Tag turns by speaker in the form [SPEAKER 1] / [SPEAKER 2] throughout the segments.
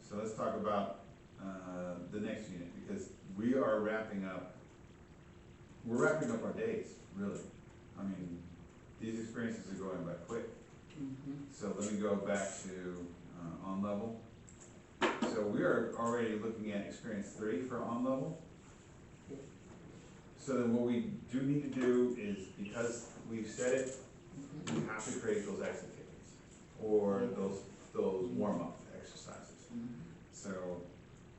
[SPEAKER 1] So let's talk about the next unit, because we are wrapping up, we're wrapping up our days, really. I mean, these experiences are going by quick. So let me go back to on level. So we are already looking at experience 3 for on level. So then what we do need to do is, because we've said it, we have to create those exit tickets, or those warm-up exercises. So,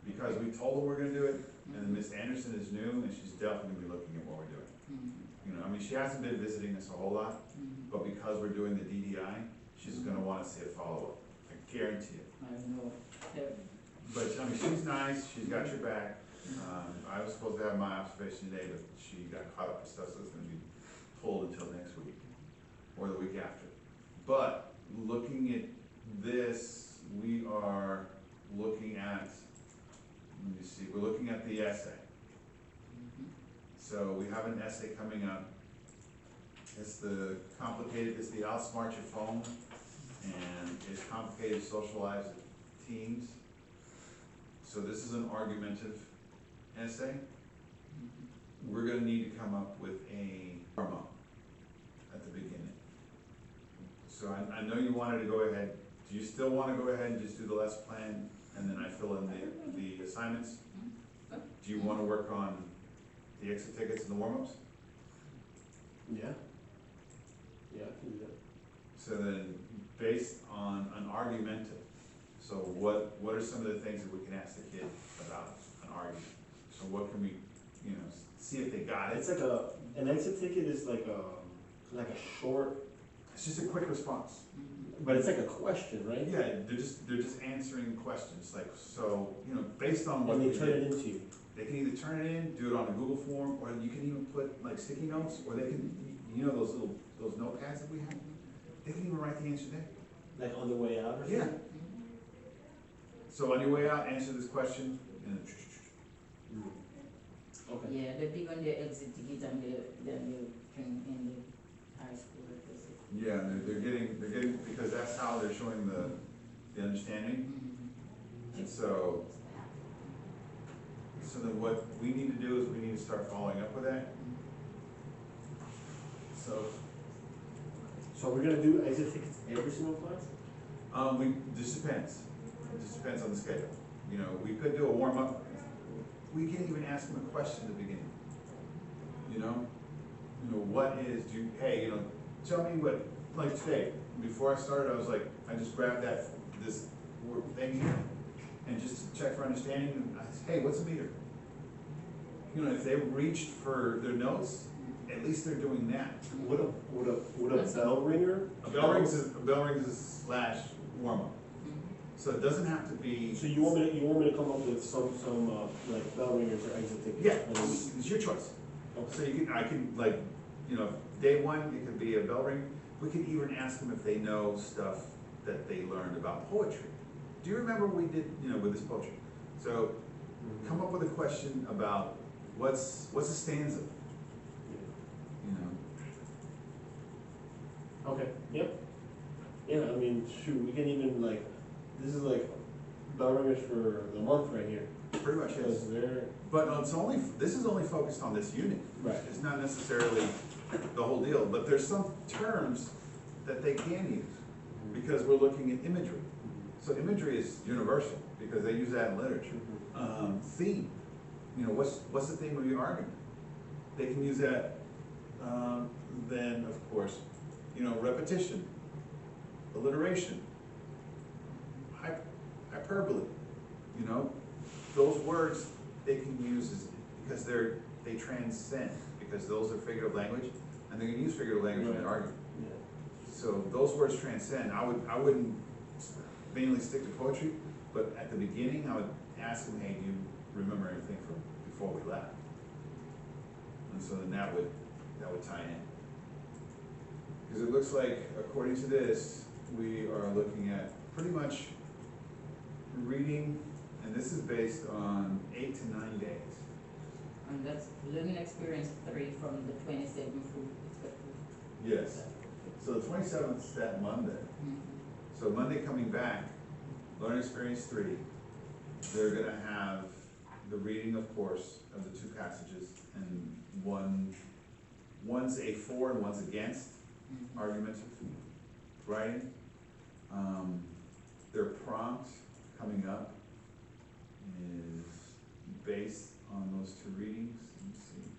[SPEAKER 1] because we told them we're gonna do it, and Miss Anderson is new, and she's definitely gonna be looking at what we're doing. You know, I mean, she hasn't been visiting us a whole lot, but because we're doing the DDI, she's gonna wanna see a follow-up, I guarantee it.
[SPEAKER 2] I know.
[SPEAKER 1] But, I mean, she's nice, she's got your back. I was supposed to have my observation today, but she got caught up with stuff, so it's gonna be pulled until next week, or the week after. But, looking at this, we are looking at, let me see, we're looking at the essay. So we have an essay coming up. It's the outsmart your phone, and it's complicated socialize teams. So this is an argumentative essay. We're gonna need to come up with a warm-up at the beginning. So I know you wanted to go ahead. Do you still wanna go ahead and just do the lesson plan, and then I fill in the assignments? Do you wanna work on the exit tickets and the warm-ups?
[SPEAKER 3] Yeah. Yeah, I can do that.
[SPEAKER 1] So then, based on an argumentative, so what are some of the things that we can ask the kid about an argument? So what can we, you know, see if they got it?
[SPEAKER 3] It's like an exit ticket is like a short,
[SPEAKER 1] It's just a quick response.
[SPEAKER 3] but it's like a question, right?
[SPEAKER 1] Yeah, they're just answering questions, like, so, you know, based on what
[SPEAKER 3] And
[SPEAKER 1] we
[SPEAKER 3] they turn
[SPEAKER 1] did.
[SPEAKER 3] it into you.
[SPEAKER 1] They can either turn it in, do it on a Google form, or you can even put like sticky notes, or they can, you know, those notepads that we have? They can even write the answer there.
[SPEAKER 3] Like on the way out or something?
[SPEAKER 1] Yeah. So on your way out, answer this question, and
[SPEAKER 3] Okay.
[SPEAKER 2] Yeah, they're big on their exit ticket and in the high school.
[SPEAKER 1] yeah, they're getting, because that's how they're showing the understanding. And so then what we need to do is we need to start following up with that.
[SPEAKER 3] So we're gonna do exit tickets every single class?
[SPEAKER 1] This depends. It just depends on the schedule. You know, we could do a warm-up. We can even ask them a question at the beginning. You know, what is, hey, you know, tell me what, like today, before I started, I was like, I just grabbed this thing here, and just to check for understanding, and I said, hey, what's a meter? You know, if they reached for their notes, at least they're doing that.
[SPEAKER 3] Would a bell ringer?
[SPEAKER 1] A bell rings is slash warm-up. So it doesn't have to be.
[SPEAKER 3] So you want me to come up with some like bell ringers or exit tickets?
[SPEAKER 1] Yeah,
[SPEAKER 3] And then we-
[SPEAKER 1] it's your choice.
[SPEAKER 3] Okay.
[SPEAKER 1] So I can like, you know, day one, it could be a bell ring. We could even ask them if they know stuff that they learned about poetry. Do you remember we did, you know, with this poetry? So come up with a question about what's a stanza, you know?
[SPEAKER 3] Okay, yep. Yeah, I mean, shoot, we can even like, this is like bell ringers for the month right here.
[SPEAKER 1] Pretty much is.
[SPEAKER 3] Because they're,
[SPEAKER 1] But this is only focused on this unit.
[SPEAKER 3] right.
[SPEAKER 1] It's not necessarily the whole deal, but there's some terms that they can use because we're looking at imagery. So imagery is universal because they use that in literature. Theme, you know, what's the theme of your argument? They can use that. Then, of course, you know, repetition, alliteration, hyperbole, you know, those words they can use because they transcend, because those are figurative language, and they can use figurative language in their argument.
[SPEAKER 3] Yeah.
[SPEAKER 1] So those words transcend. I wouldn't mainly stick to poetry, but at the beginning I would ask them, hey, do you remember anything from before we left? And so then that would tie in. Because it looks like, according to this, we are looking at pretty much reading, and this is based on 8 to 9 days.
[SPEAKER 2] And that's learning experience 3 from the 27th through.
[SPEAKER 1] Yes. So the 27th is that Monday. So Monday coming back, learning experience 3, they're gonna have the reading, of course, of the two passages, and one's a for and one's against argumentative writing. Their prompt coming up is based on those two readings. Let me see.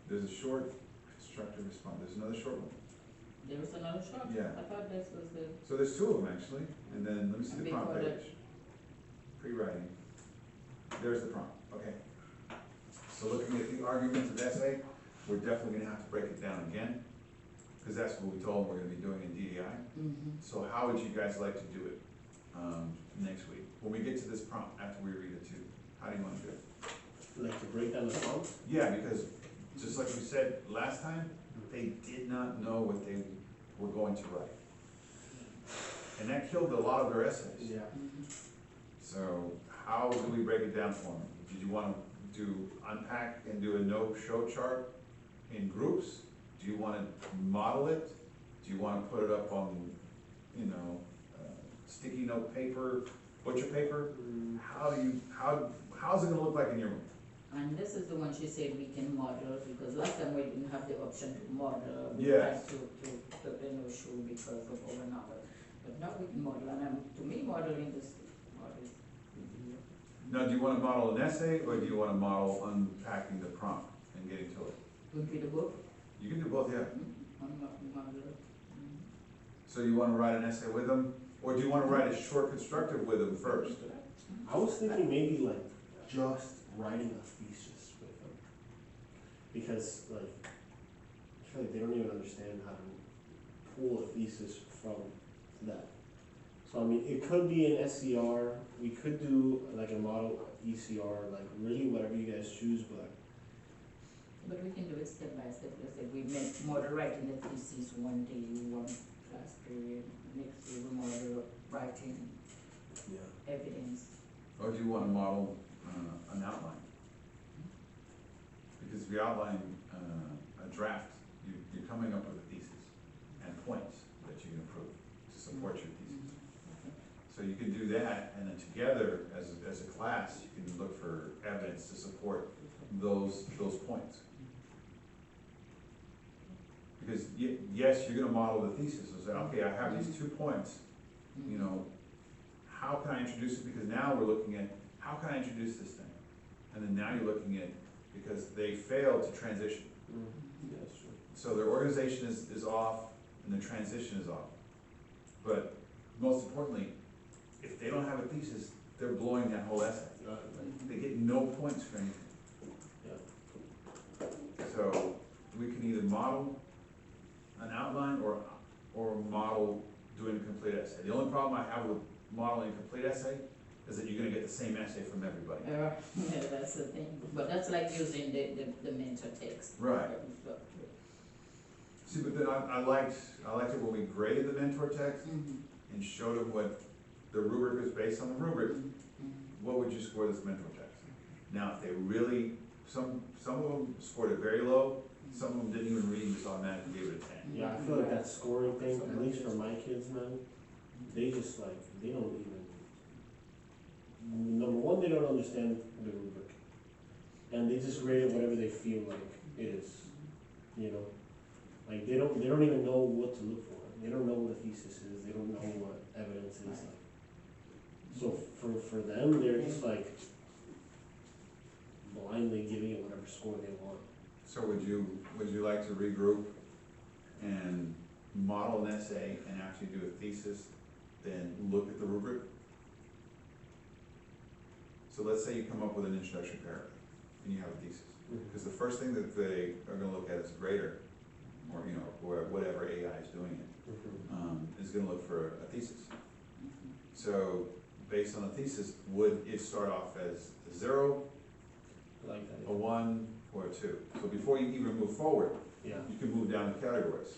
[SPEAKER 1] There's a short constructive response. There's another short one.
[SPEAKER 2] There was another shot?
[SPEAKER 1] Yeah.
[SPEAKER 2] I thought this was the,
[SPEAKER 1] So there's two of them actually, and then let me see the prompt
[SPEAKER 2] Before that.
[SPEAKER 1] page. Pre-writing. There's the prompt, okay. So looking at the arguments of essay, we're definitely gonna have to break it down again, because that's what we told them we're gonna be doing in DEI. So how would you guys like to do it, next week? When we get to this prompt, after we read it too, how do you wanna do it?
[SPEAKER 3] Like to break down the prompt?
[SPEAKER 1] Yeah, because just like we said last time, they did not know what they were going to write. And that killed a lot of their essays.
[SPEAKER 3] Yeah.
[SPEAKER 1] So how do we break it down for them? Did you wanna unpack and do a no-show chart in groups? Do you wanna model it? Do you wanna put it up on, sticky note paper, butcher paper? How's it gonna look like in your room?
[SPEAKER 2] and this is the one she said we can model, because last time we didn't have the option to model. We
[SPEAKER 1] Yes.
[SPEAKER 2] had to put the no show because of over an hour. But now we can model, and to me, modeling this, model.
[SPEAKER 1] Now, do you wanna model an essay, or do you wanna model unpacking the prompt and getting to it?
[SPEAKER 2] Would be the book,
[SPEAKER 1] You can do both, yeah.
[SPEAKER 2] model.
[SPEAKER 1] So you wanna write an essay with them, or do you wanna write a short constructive with them first?
[SPEAKER 3] I was thinking maybe like just writing a thesis with them. Because like, I feel like they don't even understand how to pull a thesis from that. So I mean, it could be an SCR, we could do like a model ECR, like really whatever you guys choose, but
[SPEAKER 2] But we can do it step by step, let's say we make model writing the thesis one day, one class period, next day we model writing
[SPEAKER 3] yeah.
[SPEAKER 2] evidence.
[SPEAKER 1] Or do you wanna model, an outline? Because if you outline, a draft, you're coming up with a thesis and points that you can prove to support your thesis. So you can do that, and then together, as a class, you can look for evidence to support those points. Because yes, you're gonna model the thesis, and say, okay, I have these 2 points, how can I introduce it? Because now we're looking at, how can I introduce this thing? And then now you're looking at, because they failed to transition.
[SPEAKER 3] Yeah, that's true.
[SPEAKER 1] So their organization is off, and their transition is off. But most importantly, if they don't have a thesis, they're blowing that whole essay. They get no points for anything.
[SPEAKER 3] Yeah.
[SPEAKER 1] So we can either model an outline or model doing a complete essay. The only problem I have with modeling a complete essay is that you're gonna get the same essay from everybody.
[SPEAKER 2] Yeah, that's the thing, but that's like using the mentor text.
[SPEAKER 1] Right. See, but then I liked it when we graded the mentor text and showed them what the rubric was based on the rubric. What would you score this mentor text? Now, if they really, some of them scored it very low, some of them didn't even read and just automatically gave it a 10.
[SPEAKER 3] Yeah, I feel like that scoring thing, at least for my kids, man, they just like, they don't even, number one, they don't understand the rubric. And they just grade it whatever they feel like it is, Like, they don't even know what to look for. They don't know what a thesis is, they don't know what evidence is like. So for them, they're just like blindly giving it whatever score they want.
[SPEAKER 1] So would you like to regroup and model an essay and actually do a thesis, then look at the rubric? So let's say you come up with an introduction paragraph and you have a thesis. Because the first thing that they are gonna look at as a grader, or whatever AI is doing it, is gonna look for a thesis. So based on a thesis, would it start off as a 0,
[SPEAKER 3] I like that.
[SPEAKER 1] a 1, or a 2? So before you even move forward,
[SPEAKER 3] Yeah.
[SPEAKER 1] you can move down the categories.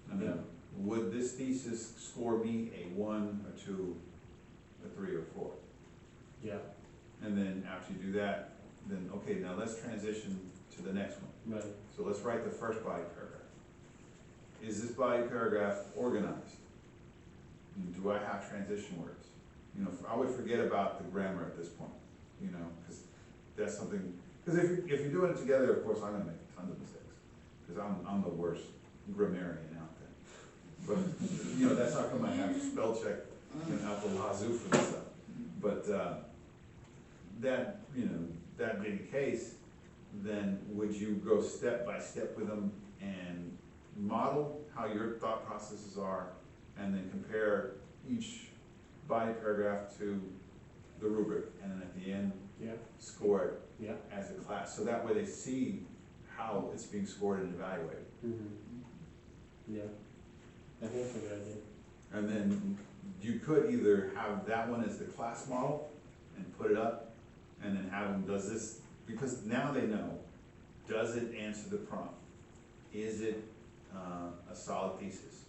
[SPEAKER 1] And then, would this thesis score me a 1, a 2, a 3, or 4?
[SPEAKER 3] Yeah,
[SPEAKER 1] And then after you do that, then, okay, now let's transition to the next one.
[SPEAKER 3] right.
[SPEAKER 1] So let's write the first body paragraph. Is this body paragraph organized? And do I have transition words? You know, I would forget about the grammar at this point, you know, because that's something, because if you're doing it together, of course, I'm gonna make tons of mistakes, because I'm the worst grammarian out there. But, you know, that's how come I have spell check and out the wazoo for this stuff. But, that, you know, that being the case, then would you go step by step with them and model how your thought processes are, and then compare each body paragraph to the rubric, and then at the end,
[SPEAKER 3] Yeah,
[SPEAKER 1] score it
[SPEAKER 3] yeah.
[SPEAKER 1] as a class, so that way they see how it's being scored and evaluated.
[SPEAKER 3] Yeah, I think that's a good idea.
[SPEAKER 1] And then you could either have that one as the class model and put it up, and then have them, does this, because now they know, does it answer the prompt? Is it a solid thesis?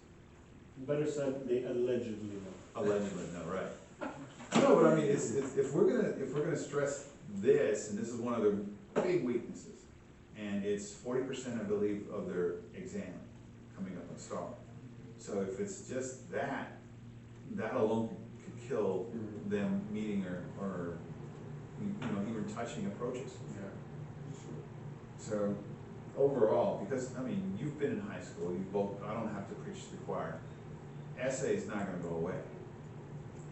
[SPEAKER 3] Better said, they allegedly know.
[SPEAKER 1] Allegedly, no, right? No, but I mean, it's, if we're gonna stress this, and this is one of their big weaknesses, and it's 40%, I believe, of their exam coming up on STAR. So if it's just that alone could kill them meeting or you know, even touching approaches.
[SPEAKER 3] Yeah.
[SPEAKER 1] So overall, because, I mean, you've been in high school, you both, I don't have to preach to the choir, essay is not gonna go away.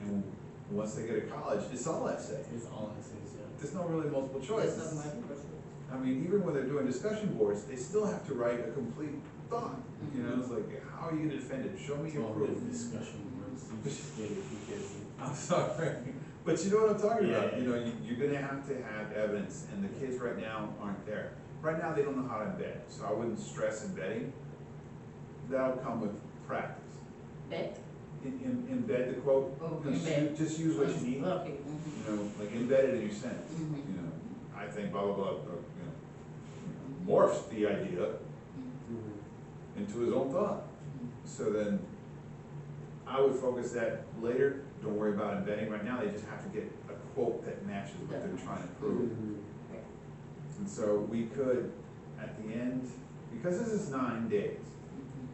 [SPEAKER 1] And once they get to college, it's all essay.
[SPEAKER 3] It's all essays, yeah.
[SPEAKER 1] There's no really multiple
[SPEAKER 2] There's
[SPEAKER 1] choice.
[SPEAKER 2] not multiple choice.
[SPEAKER 1] I mean, even when they're doing discussion boards, they still have to write a complete thought. You know, it's like, how are you gonna defend it? Show me
[SPEAKER 3] It's
[SPEAKER 1] your
[SPEAKER 3] all
[SPEAKER 1] proof.
[SPEAKER 3] written discussion words, you just get it, you get it.
[SPEAKER 1] I'm sorry, but you know what I'm talking about.
[SPEAKER 3] Yeah.
[SPEAKER 1] You know, you're gonna have to have evidence, and the kids right now aren't there. Right now, they don't know how to embed, so I wouldn't stress embedding. That'll come with practice.
[SPEAKER 2] Bet?
[SPEAKER 1] Embed the quote.
[SPEAKER 2] Oh,
[SPEAKER 1] Just
[SPEAKER 2] embed.
[SPEAKER 1] Just use what you need.
[SPEAKER 2] Okay.
[SPEAKER 1] You know, like embed it in your sentence.
[SPEAKER 2] Mhm.
[SPEAKER 1] You know, I think blah blah blah. Or, you know, morphs the idea into his own thought. So then, I would focus that later. Don't worry about embedding right now. They just have to get a quote that matches what they're trying to prove. And so we could, at the end, because this is 9 days,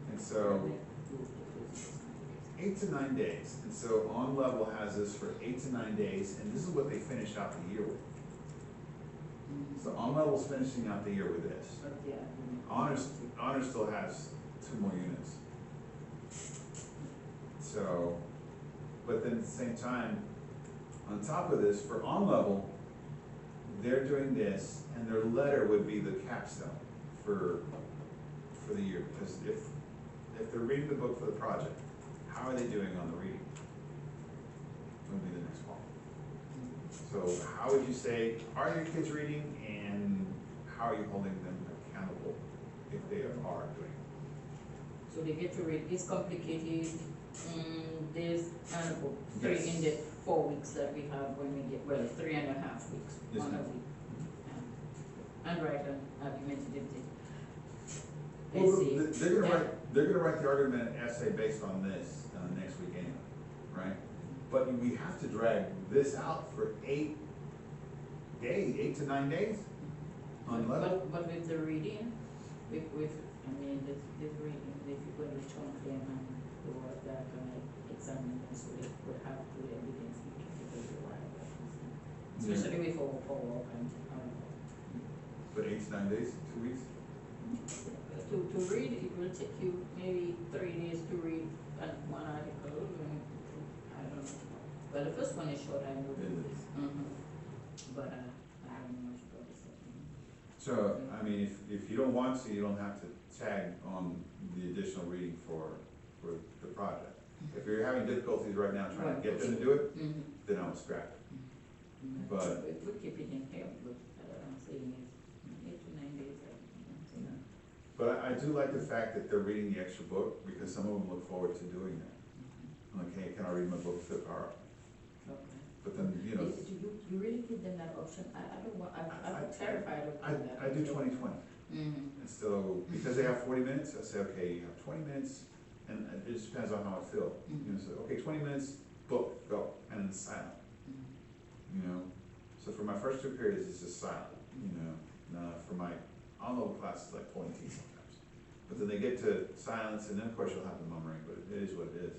[SPEAKER 1] and so 8 to 9 days. And so On Level has this for 8 to 9 days, and this is what they finished out the year with. So On Level's finishing out the year with this.
[SPEAKER 2] But yeah.
[SPEAKER 1] Honors still has 2 more units. So, but then at the same time, on top of this, for On Level, they're doing this, and their letter would be the capstone for the year. Because if they're reading the book for the project, how are they doing on the reading? Would be the next one. So how would you say, are your kids reading, and how are you holding them accountable if they are doing it?
[SPEAKER 2] So they get to read, it's complicated, there's, three
[SPEAKER 1] Yes.
[SPEAKER 2] in the 4 weeks that we have when we get, well, 3.5 weeks,
[SPEAKER 1] Yes,
[SPEAKER 2] 1 a
[SPEAKER 1] ma'am.
[SPEAKER 2] week. And write an argumentative
[SPEAKER 1] Well,
[SPEAKER 2] essay.
[SPEAKER 1] they're gonna write the argument essay based on this, next week anyway, right? But we have to drag this out for 8 days, 8 to 9 days on level.
[SPEAKER 2] But with the reading, with, I mean, this reading, if you're going to chunk them and do all of that, and examine them, so they would have good evidence, because they rely on that. Especially with for work and,
[SPEAKER 1] But 8 to 9 days, 2 weeks?
[SPEAKER 2] to read, it will take you maybe 3 days to read one article, and I don't know. Well, the first one is short, I know.
[SPEAKER 1] It is.
[SPEAKER 2] But, I don't know much about the second.
[SPEAKER 1] So, I mean, if you don't want to, you don't have to tag on the additional reading for the project. If you're having difficulties right now trying to get them to do it, then I would scrap it. But-
[SPEAKER 2] We keep it in here, but, I'm saying it's 8 to 9 days, you know.
[SPEAKER 1] But I do like the fact that they're reading the extra book, because some of them look forward to doing that. I'm like, hey, can I read my book to the power?
[SPEAKER 2] Okay.
[SPEAKER 1] But then, you know,
[SPEAKER 2] Do you really give them that option? I don't want, I'm terrified of doing that.
[SPEAKER 1] I do 20/20. And so, because they have 40 minutes, I say, okay, you have 20 minutes, and it just depends on how I feel. You know, so, okay, 20 minutes, book, go, and it's silent, you know? So for my first 2 periods, it's just silent, you know? For my on-level classes, like pulling teeth sometimes. But then they get to silence, and then of course you'll have the murmuring, but it is what it is.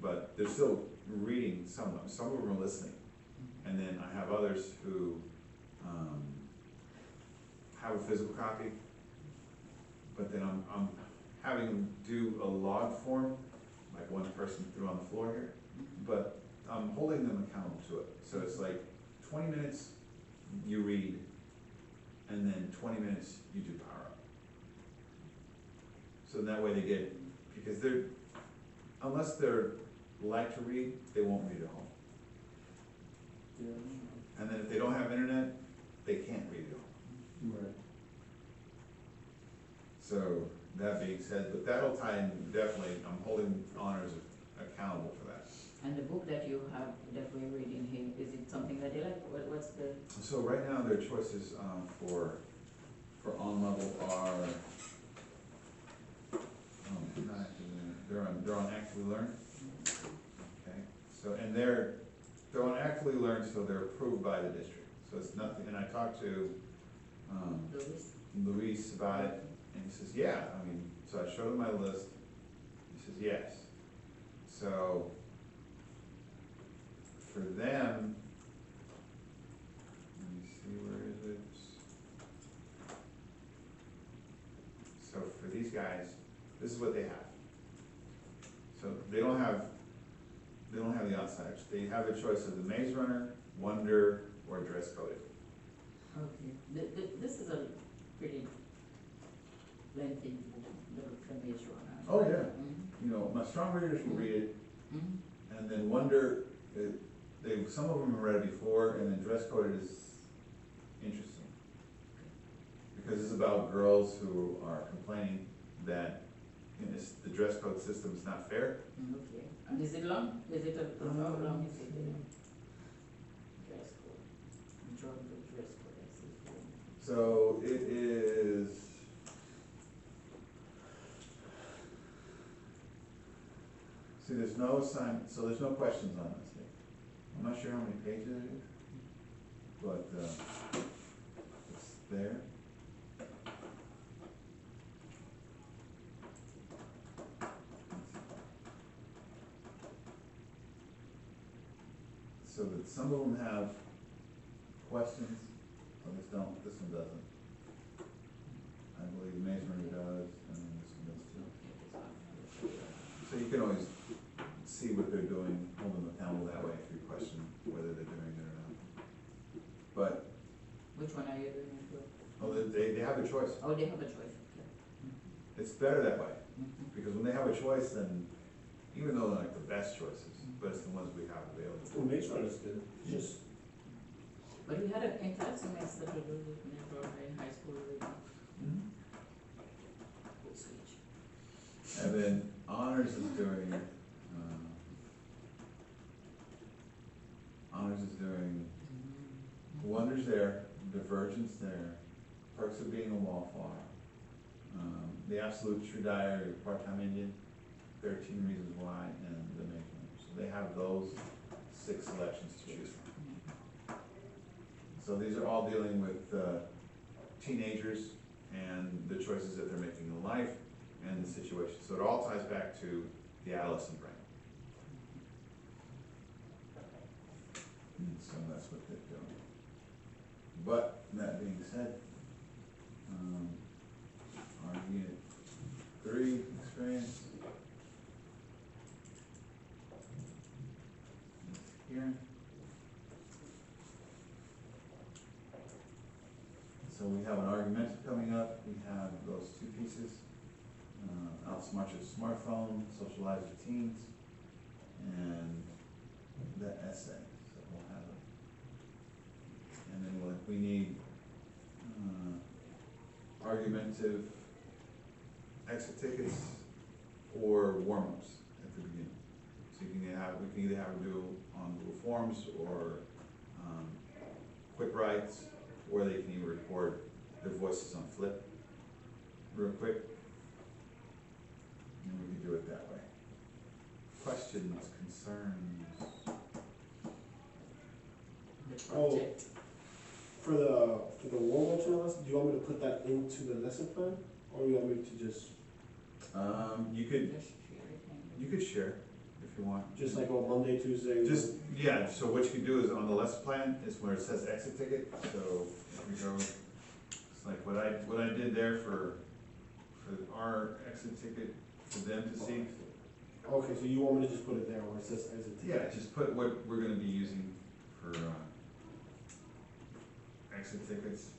[SPEAKER 1] But they're still reading some of them are listening. And then I have others who, have a physical copy, but then I'm having them do a log form, like one person threw on the floor here, but I'm holding them accountable to it. So it's like 20 minutes you read, and then 20 minutes you do power up. So that way they get, because unless they're like to read, they won't read at home.
[SPEAKER 3] Yeah.
[SPEAKER 1] And then if they don't have internet, they can't read at home.
[SPEAKER 3] Right.
[SPEAKER 1] So, that being said, but that'll tie in, definitely, I'm holding honors accountable for that.
[SPEAKER 2] And the book that you have, that we're reading here, is it something that they like? What's the?
[SPEAKER 1] So right now, their choices, for on level are, not actively learn, they're on actively learn, okay? So, and they're on actively learn, so they're approved by the district, so it's nothing, and I talked to, Luis about it, and he says, yeah, I mean, so I showed him my list, he says, yes. So, for them, let me see, where is it? So for these guys, this is what they have. So they don't have the outsiders, they have the choice of the Maze Runner, Wonder, or Dress Coded.
[SPEAKER 2] Okay, this is a pretty lengthy book, the Maze Runner.
[SPEAKER 1] Oh, yeah.
[SPEAKER 2] Mm-hmm.
[SPEAKER 1] You know, my strong readers will read it,
[SPEAKER 2] Mm-hmm.
[SPEAKER 1] and then Wonder, some of them have read it before, and then Dress Coded is interesting. Because it's about girls who are complaining that the dress code system is not fair.
[SPEAKER 2] Okay, and is it long? Is it how long is it? Dress code, join the dress code, I see.
[SPEAKER 1] So it is, see, there's no assignment, so there's no questions on this thing. I'm not sure how many pages it is, but, it's there. So that some of them have questions, others don't, this one doesn't. I believe Maze Runner does, and then this one does too. So you can always see what they're doing, hold them accountable that way if you question whether they're doing it or not. But,
[SPEAKER 2] Which one are you doing it for?
[SPEAKER 1] oh, they have a choice.
[SPEAKER 2] Oh, they have a choice, okay.
[SPEAKER 1] It's better that way,
[SPEAKER 2] Mhm.
[SPEAKER 1] because when they have a choice, then, even though they're like the best choices, but it's the ones we have available.
[SPEAKER 3] Well, Maze Runner is good, it's just,
[SPEAKER 2] But we had an entire semester to do with in high school already. Good switch.
[SPEAKER 1] And then honors is doing, Wonders there, Divergence there, Perks of Being a Wallflower, The Absolute True Diary of Part-Time Indian, 13 Reasons Why, and The Maze Runner. So they have those 6 selections to choose from. So these are all dealing with teenagers and the choices that they're making in life and the situation. So it all ties back to the adolescent brain. And so that's what they're doing. But that being said, our unit 3 experience is here. So we have an argument coming up, we have those 2 pieces, outsmart your smartphone, socialize with teens, and the essay, so we'll have it. And then we need, argumentative exit tickets or warm-ups at the beginning. So you can we can either have them do on Google Forms or, quick writes, or they can even record their voices on Flip real quick, and we can do it that way. Questions, concerns?
[SPEAKER 2] The
[SPEAKER 3] Oh.
[SPEAKER 2] project.
[SPEAKER 3] for the warm-up to the lesson, do you want me to put that into the lesson plan? Or you want me to just,
[SPEAKER 1] You could,
[SPEAKER 2] Just share it and-
[SPEAKER 1] you could share if if you want.
[SPEAKER 3] Just like on Monday, Tuesday?
[SPEAKER 1] Just, yeah, so what you can do is on the lesson plan is where it says exit ticket, so if we go, it's like what I did there for our exit ticket for them to see.
[SPEAKER 3] Okay, so you want me to just put it there where it says exit ticket?
[SPEAKER 1] Yeah, just put what we're gonna be using for, exit tickets.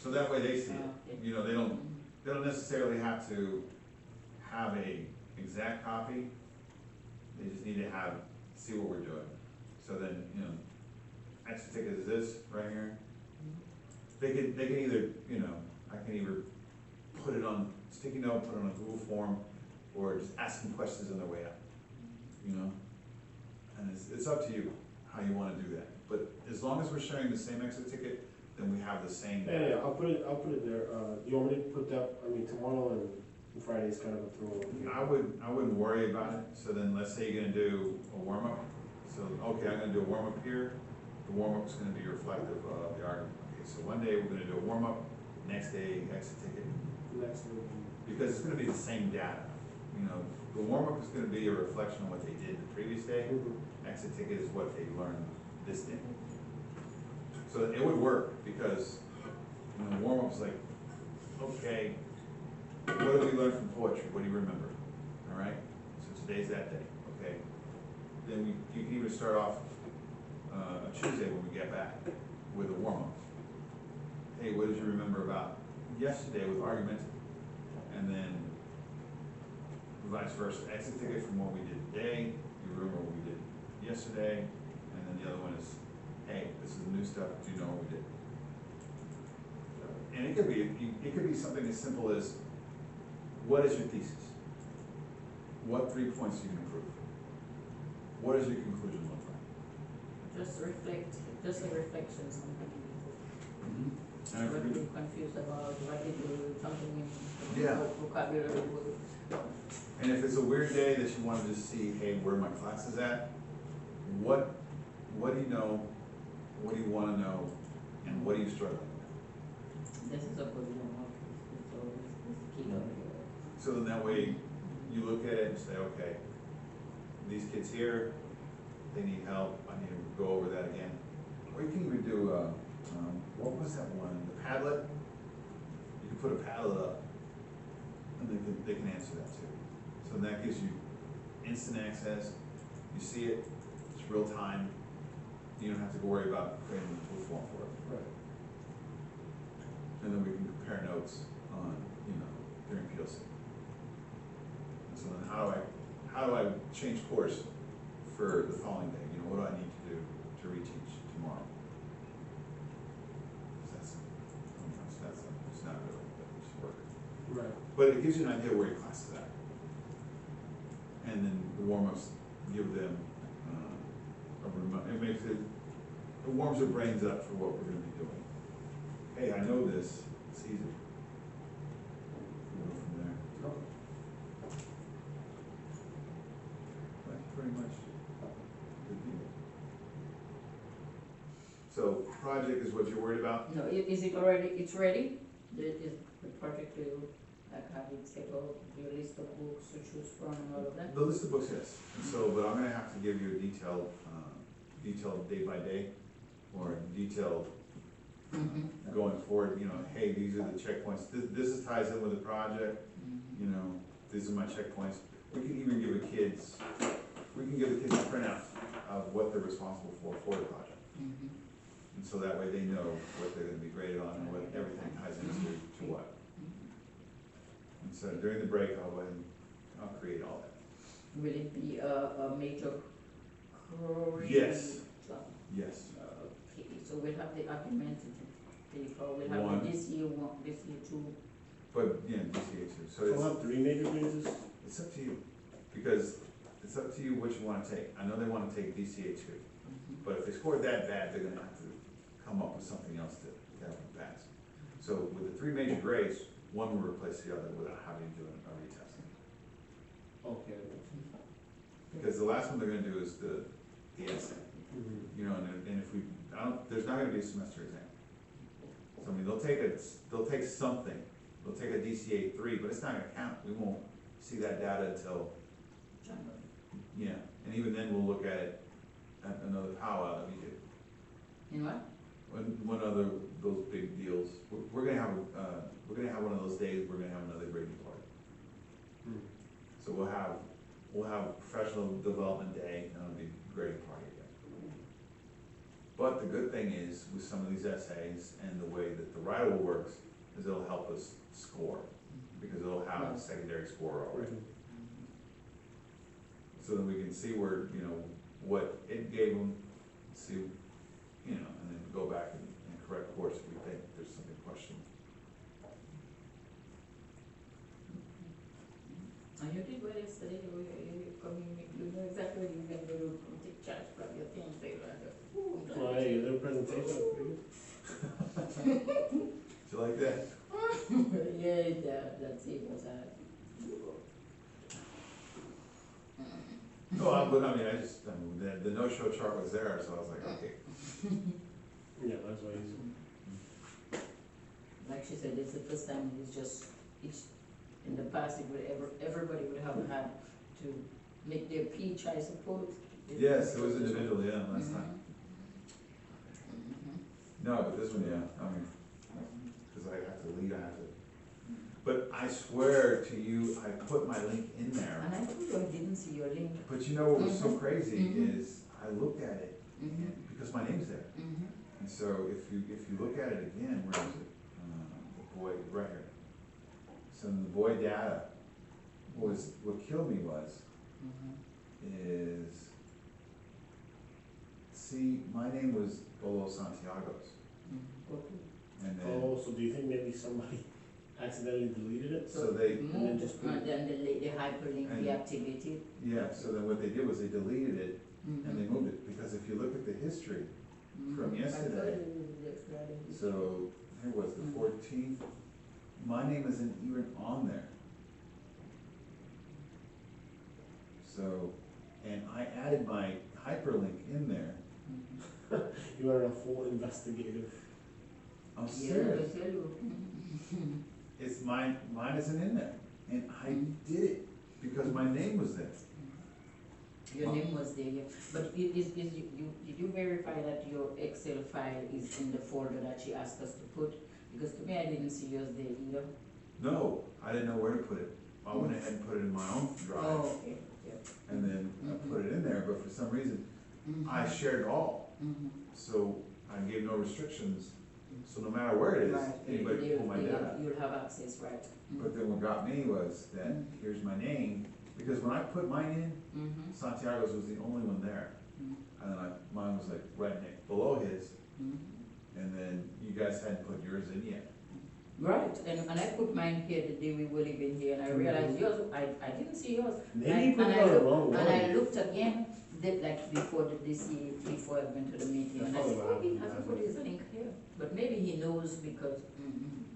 [SPEAKER 1] So that way they see it, you know, they don't necessarily have to have a exact copy, they just need to see what we're doing. So then, you know, exit ticket is this right here. They can either, you know, I can either put it on sticky note, put it on a Google form, or just ask them questions on their way out, you know? And it's up to you how you wanna do that. But as long as we're sharing the same exit ticket, then we have the same.
[SPEAKER 3] Yeah, I'll put it there. Do you want me to put that, I mean, tomorrow and Friday is kind of a throw.
[SPEAKER 1] I wouldn't worry about it. So then let's say you're gonna do a warm-up. So, okay, I'm gonna do a warm-up here. The warm-up's gonna be reflective of the argument. Okay, so one day we're gonna do a warm-up, next day exit ticket.
[SPEAKER 3] Next week.
[SPEAKER 1] Because it's gonna be the same data. You know, the warm-up is gonna be a reflection of what they did the previous day. Exit ticket is what they learned this day. So it would work because, you know, warm-up's like, okay, what did we learn from poetry? What do you remember? All right, so today's that day, okay? Then you can even start off a Tuesday when we get back with a warm-up. Hey, what did you remember about yesterday with argumentative? And then vice versa, exit ticket from what we did today, you remember what we did yesterday, and then the other one is, hey, this is new stuff, do you know what we did? And it could be something as simple as, what is your thesis? What 3 points do you improve? What does your conclusion look like?
[SPEAKER 2] Just a reflection, something.
[SPEAKER 1] And
[SPEAKER 2] What
[SPEAKER 1] if we-
[SPEAKER 2] you're confused about, what did you, something in
[SPEAKER 1] Yeah.
[SPEAKER 2] vocabulary word.
[SPEAKER 1] And if it's a weird day that you want to just see, hey, where my class is at, what do you know, what do you want to know, and what are you struggling with?
[SPEAKER 2] This is a good one, it's always, it's key of your.
[SPEAKER 1] So then that way, you look at it and say, okay, these kids here, they need help, I need to go over that again. Or you can even do, what was that one, the Padlet? You can put a Padlet up, and they can answer that too. So that gives you instant access, you see it, it's real time, you don't have to worry about creating a tool form for it.
[SPEAKER 3] Right.
[SPEAKER 1] And then we can compare notes on, you know, during PLC. And so then how do I change course for the following day? You know, what do I need to do to reteach tomorrow? It's not really, but it's work.
[SPEAKER 3] Right.
[SPEAKER 1] But it gives you an idea where your class is at. And then the warm-ups give them, it makes it warms their brains up for what we're gonna be doing. Hey, I know this, it's easy. We'll go from there. That's pretty much the deal. So project is what you're worried about?
[SPEAKER 2] No, is it already, it's ready? Is the project will, like, have it scheduled, your list of books to choose from and all of that?
[SPEAKER 1] The list of books, yes. And so, but I'm gonna have to give you a detailed day by day, or detailed going forward, you know, hey, these are the checkpoints, this ties in with the project, you know, these are my checkpoints. We can even give the kids a printout of what they're responsible for the project. And so that way they know what they're gonna be graded on and what everything ties into to what. And so during the break, I'll create all that.
[SPEAKER 2] Will it be a major curriculum?
[SPEAKER 1] Yes. Yes.
[SPEAKER 2] Okay, so we'll have the argumentative paper, we'll have
[SPEAKER 1] One.
[SPEAKER 2] the this year one, this year two.
[SPEAKER 1] But, yeah, DCA too, so
[SPEAKER 3] So we'll have 3 major quizzes?
[SPEAKER 1] it's up to you, because it's up to you what you wanna take. I know they wanna take DCA too, but if they score that bad, they're gonna have to come up with something else to help them pass. So with the 3 major grades, one will replace the other without having to do a retesting.
[SPEAKER 3] Okay.
[SPEAKER 1] Because the last one they're gonna do is the essay, you know, and if we, there's not gonna be a semester exam. So I mean, they'll take something, they'll take a DCA 3, but it's not gonna count, we won't see that data until,
[SPEAKER 2] January.
[SPEAKER 1] yeah, and even then we'll look at it at another powwow that we do.
[SPEAKER 2] In what?
[SPEAKER 1] One other, those big deals, we're gonna have, one of those days, we're gonna have another Brady party.
[SPEAKER 3] Hmm.
[SPEAKER 1] So we'll have professional development day, and it'll be a great party again. But the good thing is, with some of these essays and the way that the Rival works, is it'll help us score, because it'll have a secondary score already. So that we can see where, what it gave them, see, and then go back and correct course if we think there's something questionable.
[SPEAKER 2] And you did well yesterday, you know exactly what you're gonna do, take charge from your things, they were like, ooh.
[SPEAKER 3] Well, hey, their presentation was pretty good.
[SPEAKER 1] Do you like that?
[SPEAKER 2] Yeah, that's it, was
[SPEAKER 1] No, the no-show chart was there, so I was like, okay.
[SPEAKER 3] Yeah, that's why he's.
[SPEAKER 2] like she said, it's the first time it's just, in the past, it would everybody would have had to make their pitch, I suppose.
[SPEAKER 1] Yes, it was individual, yeah, last time. No, but this one, yeah, because I have to lead, but I swear to you, I put my link in there.
[SPEAKER 2] And I told you I didn't see your link.
[SPEAKER 1] But you know what was so crazy is, I looked at it, because my name's there. And so if you look at it again, where is it? The boy, right here. So the boy data what killed me is, see, my name was Bolo Santiago's. And then,
[SPEAKER 3] Oh, so do you think maybe somebody accidentally deleted it?
[SPEAKER 1] so they,
[SPEAKER 2] Moved,
[SPEAKER 3] just
[SPEAKER 2] and then the hyperlink
[SPEAKER 1] And-
[SPEAKER 2] deactivated.
[SPEAKER 1] yeah, so then what they did was they deleted it and they moved it, because if you look at the history from yesterday, so here was the 14th, my name isn't even on there. So, and I added my hyperlink in there.
[SPEAKER 3] You are a full investigative.
[SPEAKER 1] I'm
[SPEAKER 2] Yeah,
[SPEAKER 1] serious.
[SPEAKER 2] I tell you.
[SPEAKER 1] It's mine isn't in there. And I did it because my name was there.
[SPEAKER 2] Your name was there, yeah. But did you verify that your Excel file is in the folder that she asked us to put? Because to me, I didn't see yours there either.
[SPEAKER 1] No, I didn't know where to put it. I went ahead and put it in my own drive.
[SPEAKER 2] Oh, okay, yeah.
[SPEAKER 1] And then I put it in there, but for some reason, I shared all. So I gave no restrictions. So no matter where it is,
[SPEAKER 2] Right,
[SPEAKER 1] anybody can pull my data.
[SPEAKER 2] you'll have access, right?
[SPEAKER 1] But then what got me was that here's my name, because when I put mine in, Santiago's was the only one there. And then mine was like right next, below his, and then you guys hadn't put yours in yet.
[SPEAKER 2] Right, and I put mine here the day we were living here, and I realized yours, I didn't see yours.
[SPEAKER 3] Maybe you put it on the wrong one.
[SPEAKER 2] And I looked again, before before I went to the meeting, and I said, oh, he hasn't put his link here. But maybe he knows because,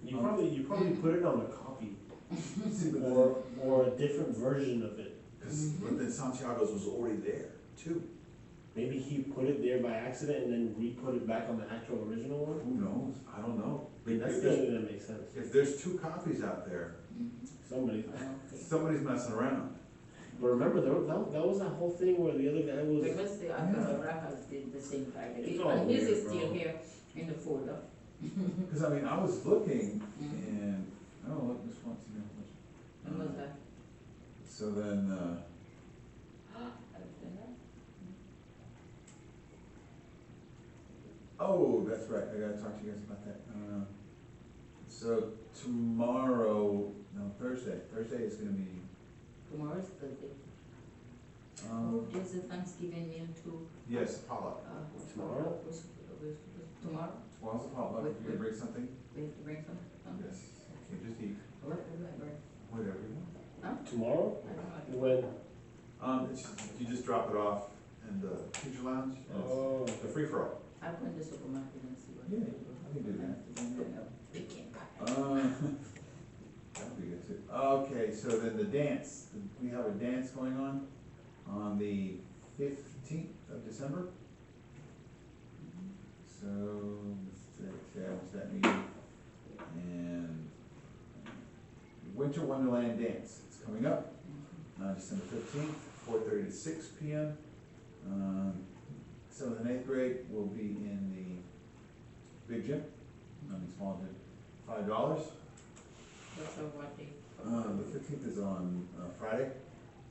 [SPEAKER 3] You probably put it on a copy,
[SPEAKER 1] See, but
[SPEAKER 3] or a different version of it.
[SPEAKER 1] but then Santiago's was already there too.
[SPEAKER 3] Maybe he put it there by accident and then re-put it back on the actual original one.
[SPEAKER 1] Who knows? I don't know.
[SPEAKER 3] That's
[SPEAKER 1] If
[SPEAKER 3] the
[SPEAKER 1] there's-
[SPEAKER 3] only that makes sense.
[SPEAKER 1] If there's two copies out there,
[SPEAKER 3] Somebody.
[SPEAKER 2] okay.
[SPEAKER 1] somebody's messing around.
[SPEAKER 3] But remember, that was that whole thing where the other guy was.
[SPEAKER 2] Because the Rajas did the same thing,
[SPEAKER 3] It's all
[SPEAKER 2] and his is
[SPEAKER 3] weird,
[SPEAKER 2] still
[SPEAKER 3] bro.
[SPEAKER 2] here in the folder.
[SPEAKER 1] Cause I mean, I was looking and, oh, look, this one's,
[SPEAKER 2] When was that?
[SPEAKER 1] So then, oh, that's right, I gotta talk to you guys about that. So tomorrow, no, Thursday is gonna be,
[SPEAKER 2] Tomorrow's Thursday.
[SPEAKER 1] um,
[SPEAKER 2] There's a Thanksgiving meal too.
[SPEAKER 1] yes, potluck.
[SPEAKER 3] Tomorrow?
[SPEAKER 2] Tomorrow?
[SPEAKER 1] Tomorrow's a potluck,
[SPEAKER 2] Wait,
[SPEAKER 1] you gonna bring something?
[SPEAKER 2] We have to bring some?
[SPEAKER 1] Yes, okay, just eat,
[SPEAKER 2] What do I bring?
[SPEAKER 1] whatever you want.
[SPEAKER 3] Tomorrow?
[SPEAKER 2] I don't know.
[SPEAKER 3] When?
[SPEAKER 1] You just drop it off in the teacher lounge, and
[SPEAKER 3] Oh.
[SPEAKER 1] it's a free-for-all.
[SPEAKER 2] I'll go in the supermarket and see what.
[SPEAKER 1] Yeah, I can do that.
[SPEAKER 2] Picking.
[SPEAKER 1] That'll be good too. Okay, so then the dance, we have a dance going on the 15th of December. So, what's that meeting? And Winter Wonderland Dance, it's coming up. December 15th, 4:30 to 6 p.m. 7th and 8th grade will be in the big gym, small gym, $5.
[SPEAKER 2] That's a what day?
[SPEAKER 1] The 15th is on Friday.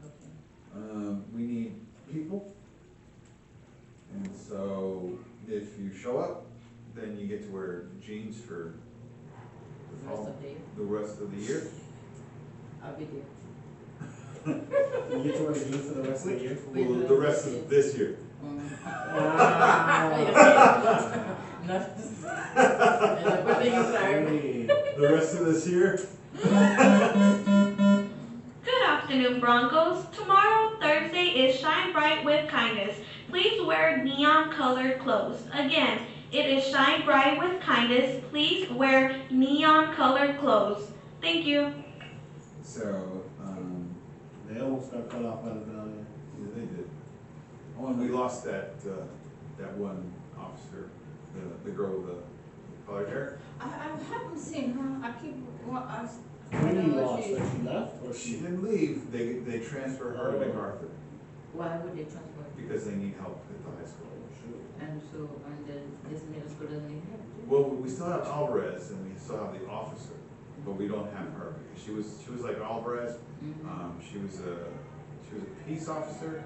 [SPEAKER 2] Okay.
[SPEAKER 1] We need people, and so if you show up, then you get to wear jeans for
[SPEAKER 2] The rest of the year?
[SPEAKER 1] the rest of the year.
[SPEAKER 2] I'll be there.
[SPEAKER 3] You get to wear jeans for the rest of the year?
[SPEAKER 1] Well, the rest of this year.
[SPEAKER 3] Ah.
[SPEAKER 2] Not. Good thing you started.
[SPEAKER 1] The rest of this year?
[SPEAKER 4] Good afternoon, Broncos. Tomorrow, Thursday, is Shine Bright with Kindness. Please wear neon colored clothes. Again, it is Shine Bright with Kindness. Please wear neon colored clothes. Thank you.
[SPEAKER 1] So,
[SPEAKER 3] They almost got cut off by the battalion.
[SPEAKER 1] yeah, they did. Oh, and we lost that one officer, the girl with the colored hair.
[SPEAKER 2] I haven't seen her. I keep, well, I
[SPEAKER 3] When
[SPEAKER 2] don't
[SPEAKER 3] you
[SPEAKER 2] know
[SPEAKER 3] lost,
[SPEAKER 2] if
[SPEAKER 3] like she left, or
[SPEAKER 1] She
[SPEAKER 3] she?
[SPEAKER 1] didn't leave, they transferred her to MacArthur,
[SPEAKER 2] why would they transfer?
[SPEAKER 1] because they need help at the high school.
[SPEAKER 2] And so, and then this middle school doesn't need help?
[SPEAKER 1] Well, we still have Alvarez, and we still have the officer, but we don't have her. She was like Alvarez. She was a peace officer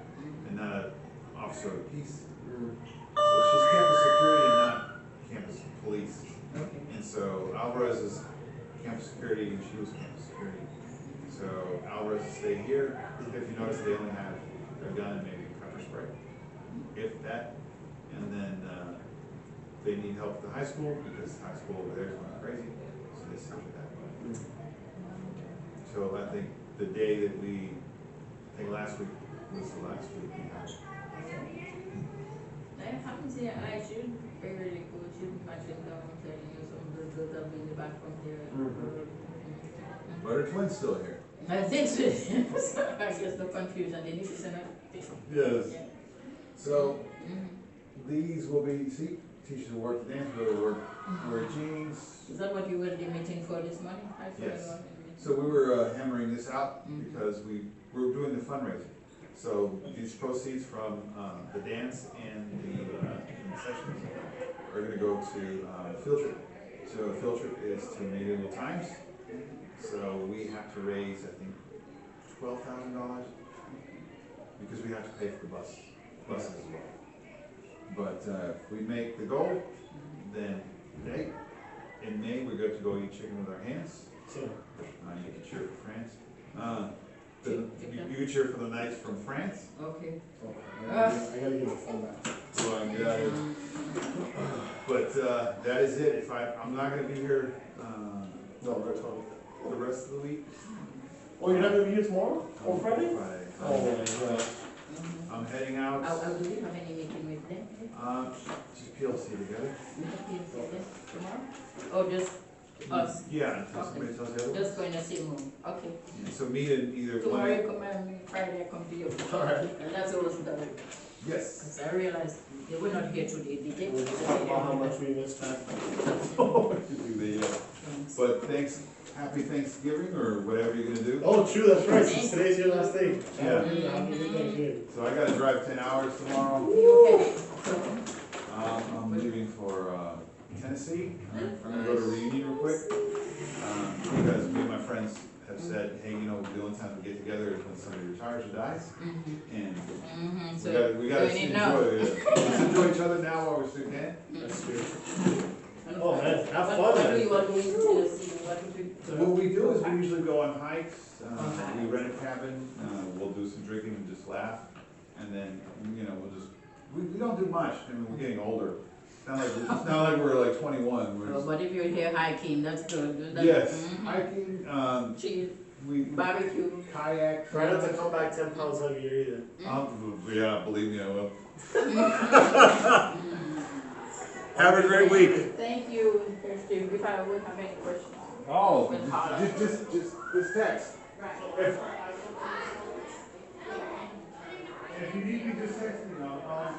[SPEAKER 1] and not an officer of the peace. So she's campus security and not campus police.
[SPEAKER 2] Okay.
[SPEAKER 1] And so Alvarez is campus security and she was campus security. So Alvarez will stay here. If you notice, they only have a gun and maybe pepper spray, if that. And then they need help at the high school because high school over there is going crazy. So they send her that way. So I think the day that I think last week was the last week we had.
[SPEAKER 2] I haven't seen her. I should really go. Should match them down. I'm telling you, some of the girls have been in the back from there.
[SPEAKER 1] But her twin's still here.
[SPEAKER 2] I think so. I guess the confusion. They need to send her.
[SPEAKER 1] Yes.
[SPEAKER 2] Yeah.
[SPEAKER 1] So these will be, see, teachers will work the dance, will work, wear jeans.
[SPEAKER 2] Is that what you were the meeting for this morning? I saw
[SPEAKER 1] Yes.
[SPEAKER 2] you on the meeting.
[SPEAKER 1] So we were hammering this out because we were doing the fundraiser. So these proceeds from the dance and the sessions are gonna go to field trip. So the field trip is to Medieval Times. So we have to raise, I think, $12,000 because we have to pay for the buses as well. But if we make the goal, then in May we get to go eat chicken with our hands.
[SPEAKER 3] Sure.
[SPEAKER 1] You can cheer for France. You can cheer for the Knights from France.
[SPEAKER 2] Okay.
[SPEAKER 3] I gotta give a phone back.
[SPEAKER 1] So I got it. But that is it. I'm not gonna be here
[SPEAKER 3] No, we're totally.
[SPEAKER 1] the rest of the week.
[SPEAKER 3] Oh, you're not gonna be here tomorrow? On Friday? Oh, right.
[SPEAKER 1] I'm heading out.
[SPEAKER 2] Do we have any meeting with them?
[SPEAKER 1] Just PLC together.
[SPEAKER 2] We have PLC with them tomorrow? Or just us?
[SPEAKER 1] Yeah, until somebody tells you otherwise.
[SPEAKER 2] Just going to see more. Okay.
[SPEAKER 1] Yeah, so meet in either
[SPEAKER 2] Tomorrow you
[SPEAKER 1] one.
[SPEAKER 2] come and Friday I come to you.
[SPEAKER 3] Alright.
[SPEAKER 2] And that's always done.
[SPEAKER 1] Yes.
[SPEAKER 2] Because I realized they were not here today, did they?
[SPEAKER 3] We'll just talk about how much we missed that.
[SPEAKER 1] But happy Thanksgiving or whatever you're gonna do.
[SPEAKER 3] Oh, true, that's right, since today's your last day.
[SPEAKER 1] Yeah.
[SPEAKER 3] Happy Thanksgiving.
[SPEAKER 1] So I gotta drive 10 hours tomorrow.
[SPEAKER 2] You okay?
[SPEAKER 1] I'm leaving for Tennessee. I'm gonna go to reunion real quick. Because me and my friends have said, hey, the only time we get together is when somebody retires or dies. And
[SPEAKER 2] So
[SPEAKER 1] we gotta
[SPEAKER 2] doing it now.
[SPEAKER 1] let's enjoy each other now while we still can.
[SPEAKER 3] That's true. Oh, man, have fun,
[SPEAKER 2] What
[SPEAKER 3] man.
[SPEAKER 2] do you want to see? What do you do?
[SPEAKER 1] What we do is we usually go on hikes, we rent a cabin, we'll do some drinking and just laugh. And then, we don't do much. I mean, we're getting older. It's not like we're like 21. We're just,
[SPEAKER 2] But if you're here hiking, that's good.
[SPEAKER 1] yes, hiking,
[SPEAKER 2] Chill,
[SPEAKER 1] we
[SPEAKER 2] barbecue.
[SPEAKER 1] kayak.
[SPEAKER 3] Try not to come back 10 pounds heavier either.
[SPEAKER 1] Yeah, believe me, I will. Have a great week.
[SPEAKER 2] Thank you, Steve. If I would have any questions.
[SPEAKER 1] Oh, just text.
[SPEAKER 2] Right.
[SPEAKER 1] If you need me, just text me. I'll